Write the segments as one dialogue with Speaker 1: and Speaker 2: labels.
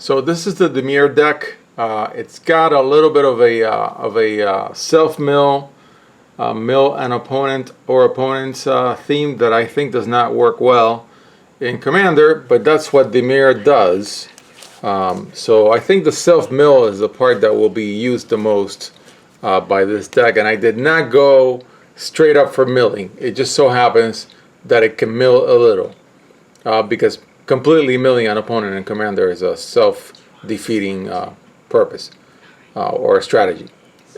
Speaker 1: So this is the Dimir deck. It's got a little bit of a self-mill, mill an opponent or opponent's theme that I think does not work well in Commander, but that's what Dimir does. So I think the self-mill is the part that will be used the most by this deck, and I did not go straight up for milling. It just so happens that it can mill a little, because completely milling an opponent in Commander is a self-defeating purpose or a strategy.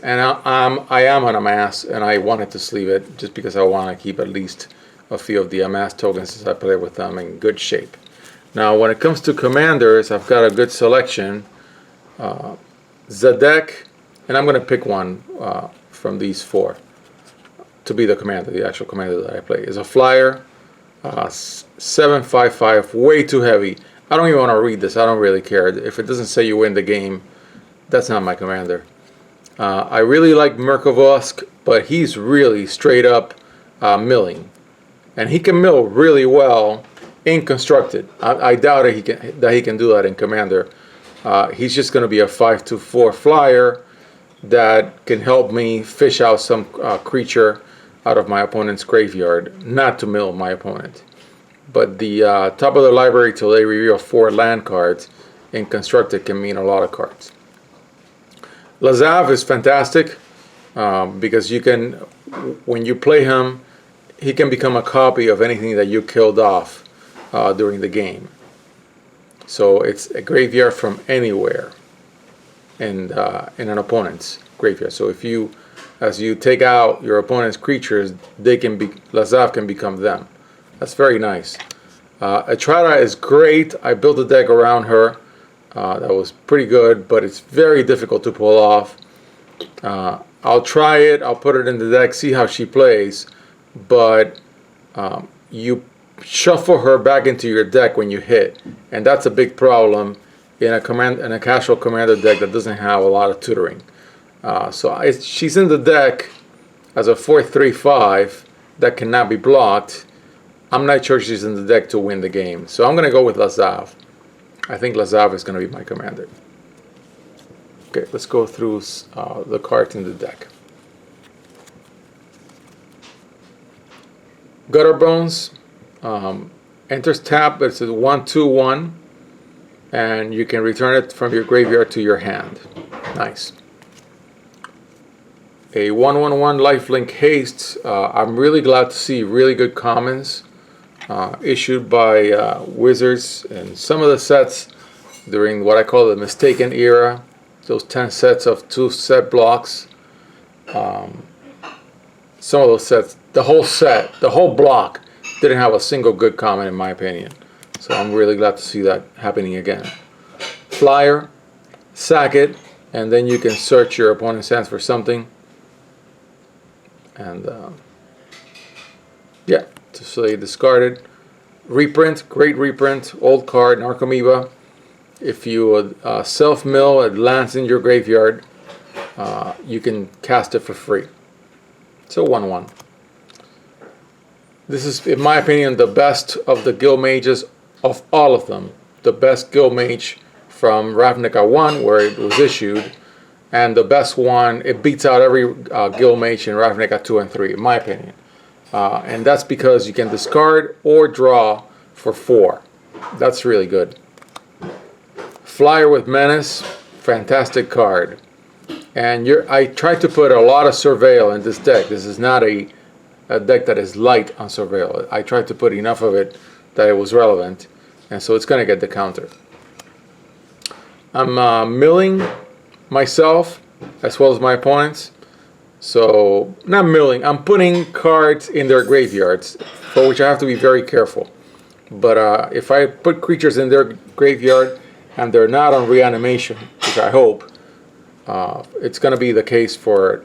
Speaker 1: And I am on Amass, and I wanted to sleeve it just because I want to keep at least a few of the Amass tokens as I play with them in good shape. Now, when it comes to Commanders, I've got a good selection. Zadek, and I'm going to pick one from these four to be the commander, the actual commander that I play, is a flyer. 7/5/5, way too heavy. I don't even want to read this. I don't really care. If it doesn't say you win the game, that's not my commander. I really like Merkovosk, but he's really straight up milling, and he can mill really well in constructed. I doubt he can do that in commander. He's just going to be a 5/4 flyer that can help me fish out some creature out of my opponent's graveyard, not to mill my opponent. But the top of the library till they reveal 4 land cards in constructed can mean a lot of cards. Lazav is fantastic because you can, when you play him, he can become a copy of anything that you killed off during the game. So it's a graveyard from anywhere in an opponent's graveyard. So if you, as you take out your opponent's creatures, they can be, Lazav can become them. That's very nice. Etrata is great. I built a deck around her. That was pretty good, but it's very difficult to pull off. I'll try it. I'll put it in the deck, see how she plays. But you shuffle her back into your deck when you hit, and that's a big problem in a casual commander deck that doesn't have a lot of tutoring. She's in the deck as a 4/3/5 that cannot be blocked. I'm not sure she's in the deck to win the game, so I'm going to go with Lazav. I think Lazav is going to be my commander. Okay, let's go through the cards in the deck. Gutterbones enters tap, but it's a 1/2/1, and you can return it from your graveyard to your hand. Nice. A 1/1/1 lifelink haste. I'm really glad to see really good commons issued by Wizards in some of the sets during what I call the Mistaken era. Those 10 sets of 2 set blocks. Some of those sets, the whole block didn't have a single good common in my opinion. So I'm really glad to see that happening again. Flyer, sack it, and then you can search your opponent's hands for something. And yeah, so you discarded. Reprint, great reprint, old card, Narcomoeba. If you self-mill, it lands in your graveyard, you can cast it for free. So 1/1. This is, in my opinion, the best of the Guild Mages of all of them. The best Guild Mage from Ravnica 1, where it was issued, and the best one, it beats out every Guild Mage in Ravnica 2 and 3, in my opinion. And that's because you can discard or draw for 4. That's really good. Flyer with Menace, fantastic card. And I tried to put a lot of Surveil in this deck. This is not a deck that is light on Surveil. I tried to put enough of it that it was relevant, and so it's going to get the counter. I'm milling myself as well as my opponents. So, not milling, I'm putting cards in their graveyards, for which I have to be very careful. But if I put creatures in their graveyard and they're not on reanimation, which I hope, it's going to be the case for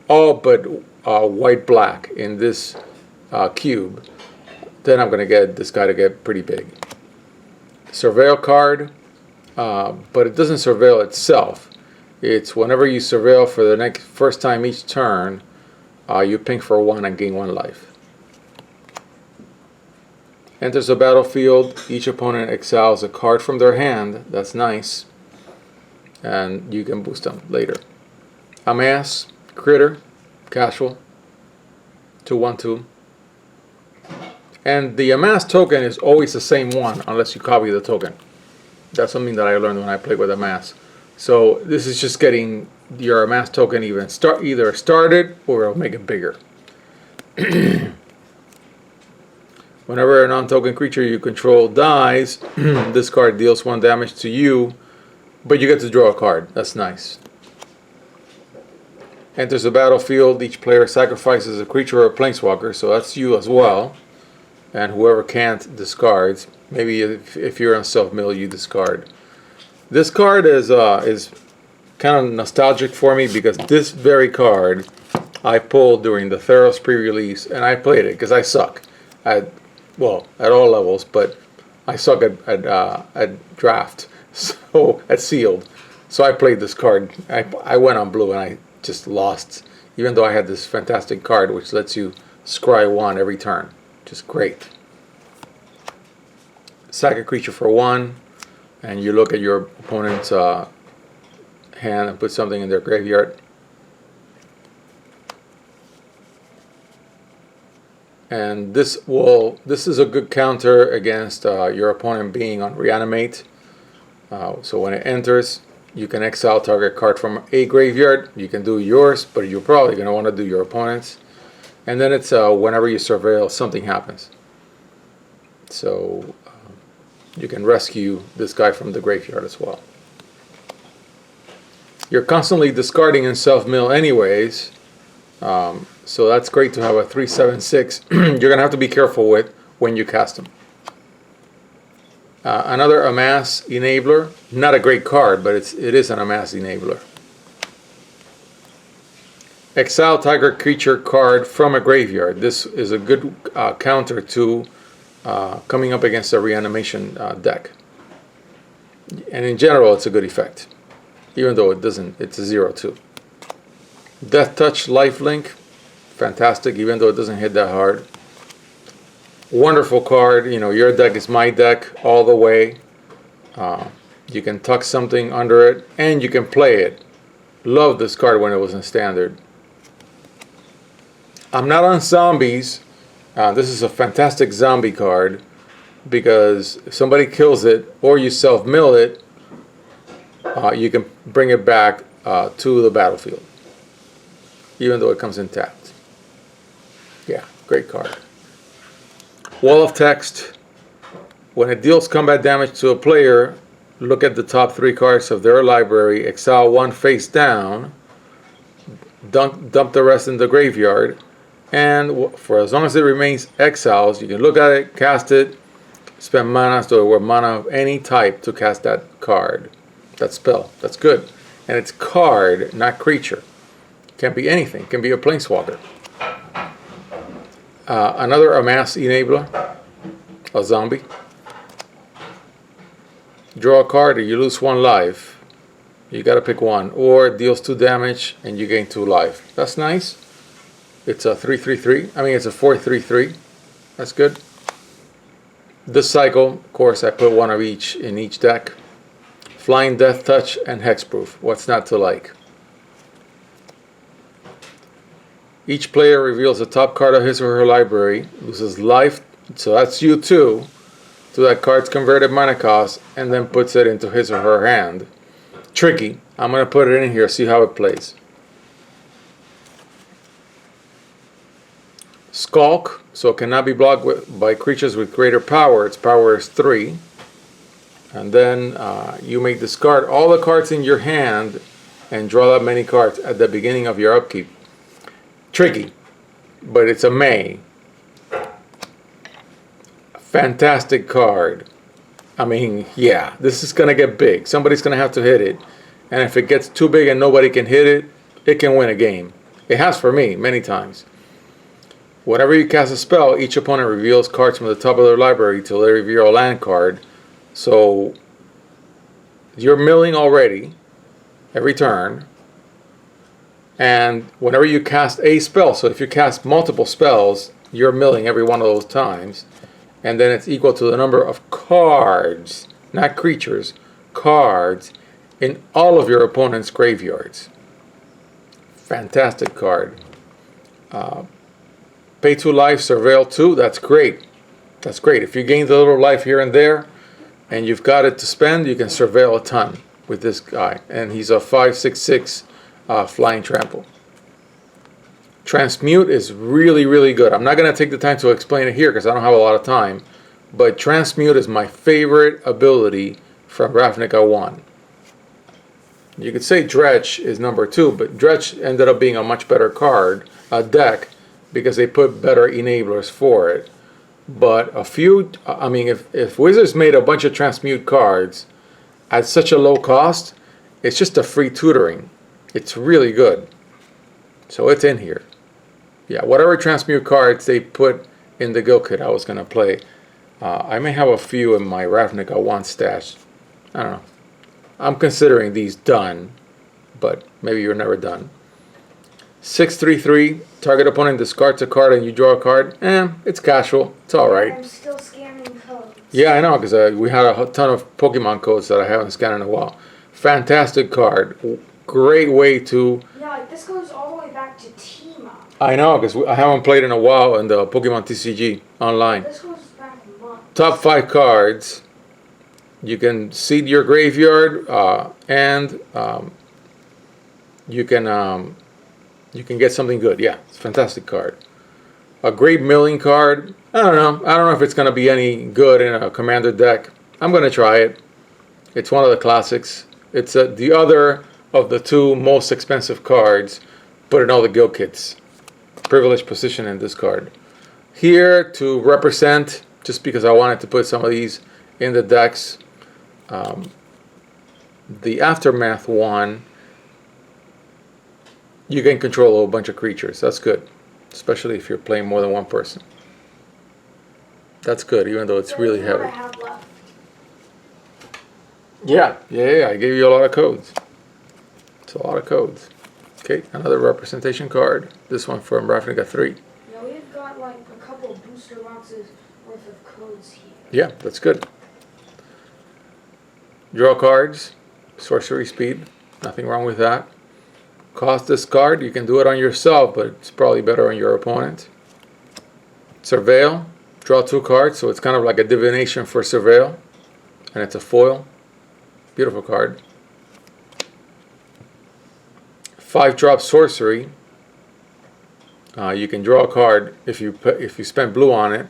Speaker 1: all but white-black in this cube, then I'm going to get this guy to get pretty big. Surveil card, but it doesn't surveil itself. It's whenever you surveil for the first time each turn, you ping for 1 and gain 1 life. Enters the battlefield. Each opponent exiles a card from their hand. That's nice. And you can boost them later. Amass, critter, casual. 2/1/2. And the amass token is always the same one unless you copy the token. That's something that I learned when I played with amass. So this is just getting your amass token either started or it'll make it bigger. Whenever a non-token creature you control dies, this card deals 1 damage to you, but you get to draw a card. That's nice. Enters the battlefield. Each player sacrifices a creature or a planeswalker, so that's you as well. And whoever can't discards. Maybe if you're on self-mill, you discard. This card is kind of nostalgic for me because this very card I pulled during the Theros pre-release, and I played it because I suck at all levels, but I suck at draft, so at sealed. So I played this card. I went on blue and I just lost, even though I had this fantastic card which lets you scry 1 every turn. Just great. Sack a creature for 1, and you look at your opponent's hand and put something in their graveyard. And this is a good counter against your opponent being on reanimate. So when it enters, you can exile target card from a graveyard. You can do yours, but you're probably going to want to do your opponent's. And then it's whenever you surveil, something happens. So you can rescue this guy from the graveyard as well. You're constantly discarding in self-mill anyways. So that's great to have a 3/7/6. You're going to have to be careful with when you cast them. Another Amass Enabler. Not a great card, but it is an Amass Enabler. Exile Tiger Creature card from a graveyard. This is a good counter to coming up against a reanimation deck. And in general, it's a good effect. Even though it doesn't, it's a 0/2. Death Touch Lifelink. Fantastic, even though it doesn't hit that hard. Wonderful card. You know, your deck is my deck all the way. You can tuck something under it, and you can play it. Love this card when it was in standard. I'm not on zombies. This is a fantastic zombie card because if somebody kills it or you self-mill it, you can bring it back to the battlefield, even though it comes in tapped. Yeah, great card. Wall of Text. When it deals combat damage to a player, look at the top 3 cards of their library, exile 1 face down, dump the rest in the graveyard, and for as long as it remains exiles, you can look at it, cast it, spend mana, so or mana of any type to cast that card, that spell. That's good. And it's card, not creature. Can be anything. Can be a planeswalker. Another Amass Enabler, a zombie. Draw a card or you lose 1 life. You gotta pick one. Or it deals 2 damage and you gain 2 life. That's nice. It's a 3/3/3. I mean, it's a 4/3/3. That's good. This cycle, of course, I put 1 of each in each deck. Flying Death Touch and Hexproof. What's not to like? Each player reveals the top card of his or her library, loses life, so that's you too, to that card's converted mana cost, and then puts it into his or her hand. Tricky. I'm going to put it in here, see how it plays. Skulk, so it cannot be blocked by creatures with greater power. Its power is 3. And then you may discard all the cards in your hand and draw that many cards at the beginning of your upkeep. Tricky, but it's a may. Fantastic card. I mean, yeah, this is going to get big. Somebody's going to have to hit it. And if it gets too big and nobody can hit it, it can win a game. It has for me many times. Whenever you cast a spell, each opponent reveals cards from the top of their library till they reveal a land card. So you're milling already every turn. And whenever you cast a spell, so if you cast multiple spells, you're milling every one of those times. and then it's equal to the number of cards, not creatures, cards, in all of your opponent's graveyards. Fantastic card. Pay 2 life, surveil 2, that's great. That's great. If you gain the little life here and there, and you've got it to spend, you can surveil a ton with this guy. And he's a 5/6/6 flying trample. Transmute is really, really good. I'm not going to take the time to explain it here because I don't have a lot of time. But Transmute is my favorite ability from Ravnica 1. You could say Dredge is number 2, but Dredge ended up being a much better card, a deck, because they put better enablers for it. But if Wizards made a bunch of Transmute cards at such a low cost, it's just a free tutoring. It's really good. So it's in here. Yeah, whatever Transmute cards they put in the Guild Kit I was going to play. I may have a few in my Ravnica 1 stash. I don't know. I'm considering these done, but maybe you're never done. 6/3/3, target opponent discards a card and you draw a card. It's casual. It's alright.
Speaker 2: I'm still scanning codes.
Speaker 1: Yeah, I know, because we had a ton of Pokemon codes that I haven't scanned in a while. Fantastic card. Great way to...
Speaker 2: Yeah, like this goes all the way back to Team Up.
Speaker 1: I know, because I haven't played in a while in the Pokemon TCG online.
Speaker 2: This goes back months.
Speaker 1: Top 5 cards. You can seed your graveyard, and you can get something good. Yeah, it's a fantastic card. A great milling card. I don't know if it's going to be any good in a commander deck. I'm going to try it. It's one of the classics. It's the other of the 2 most expensive cards put in all the Guild Kits. Privileged position in this card. Here to represent, just because I wanted to put some of these in the decks, the Aftermath one, you can control a whole bunch of creatures. That's good, especially if you're playing more than one person. That's good, even though it's really heavy. Yeah, I gave you a lot of codes. It's a lot of codes. Okay, another representation card. This one from Ravnica 3.
Speaker 2: Yeah, we've got like a couple booster boxes worth of codes here.
Speaker 1: Yeah, that's good. Draw cards, sorcery speed, nothing wrong with that. Cost this card, you can do it on yourself, but it's probably better on your opponent. Surveil, draw 2 cards, so it's kind of like a divination for Surveil, and it's a foil. Beautiful card. 5-drop sorcery. You can draw a card if you spend blue on it.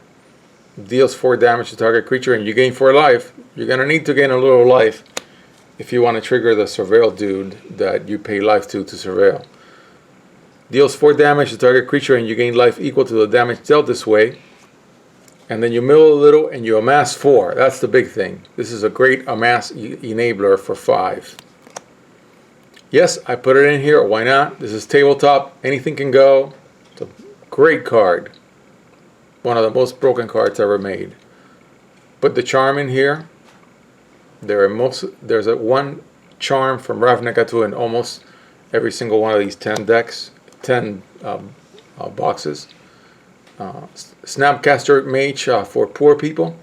Speaker 1: Deals 4 damage to target creature, and you gain 4 life. You're gonna need to gain a little life if you want to trigger the Surveil dude that you pay life to surveil. Deals 4 damage to target creature, and you gain life equal to the damage dealt this way. And then you mill a little and you amass 4. That's the big thing. This is a great amass enabler for 5. Yes, I put it in here. Why not? This is tabletop. Anything can go. It's a great card. One of the most broken cards ever made. Put the charm in here. There's one charm from Ravnica 2 in almost every single one of these 10 decks, 10 boxes. Snapcaster Mage for poor people.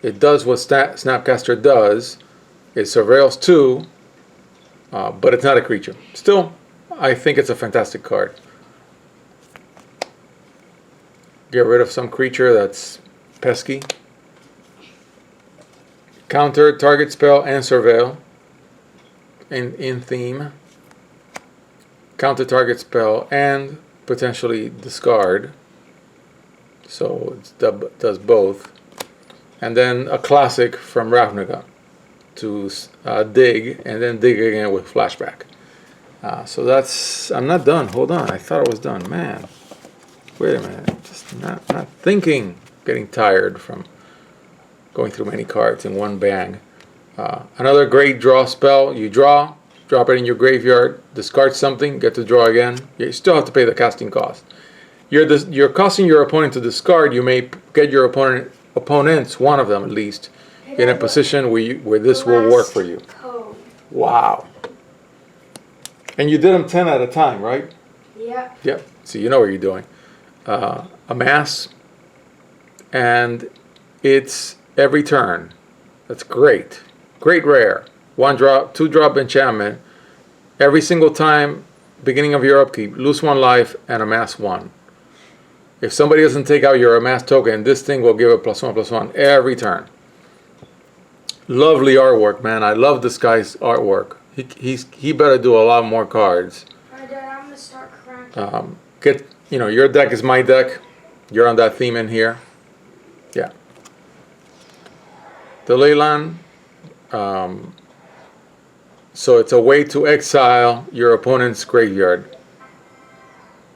Speaker 1: It does what Snapcaster does. It surveils 2, but it's not a creature. Still, I think it's a fantastic card. Get rid of some creature that's pesky. Counter target spell and surveil in theme. Counter target spell and potentially discard. So it does both. And then a classic from Ravnica to dig, and then dig again with flashback. So that's... I'm not done. Hold on. I thought I was done. Man. Wait a minute. Just not thinking. Getting tired from going through many cards in one bang. Another great draw spell. You draw, drop it in your graveyard, discard something, get to draw again. You still have to pay the casting cost. You're costing your opponent to discard. You may get your opponents, one of them at least, in a position where this will work for you. Wow. And you did them 10 at a time, right?
Speaker 2: Yeah.
Speaker 1: Yep. So you know what you're doing. Amass and it's every turn. That's great. Great rare. 1-drop, 2-drop enchantment. Every single time, beginning of your upkeep, lose 1 life and amass 1. If somebody doesn't take out your amass token, this thing will give a +1/+1 every turn. Lovely artwork, man. I love this guy's artwork. He better do a lot more cards.
Speaker 2: Alright, Dad, I'm gonna start cracking.
Speaker 1: Your deck is my deck. You're on that theme in here. Yeah. The Leyland. So it's a way to exile your opponent's graveyard.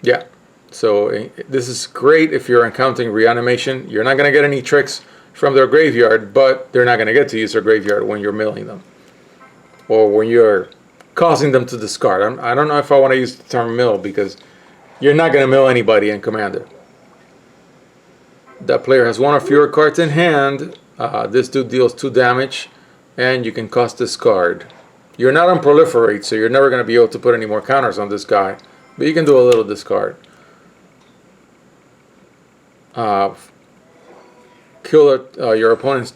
Speaker 1: Yeah. So this is great if you're encountering reanimation. You're not going to get any tricks from their graveyard, but they're not going to get to use their graveyard when you're milling them. Or when you're causing them to discard. I don't know if I want to use the term mill, because you're not going to mill anybody in Commander. That player has 1 or fewer cards in hand. This dude deals 2 damage, and you can cost discard. You're not on proliferate, so you're never going to be able to put any more counters on this guy, but you can do a little discard. Kill your opponent's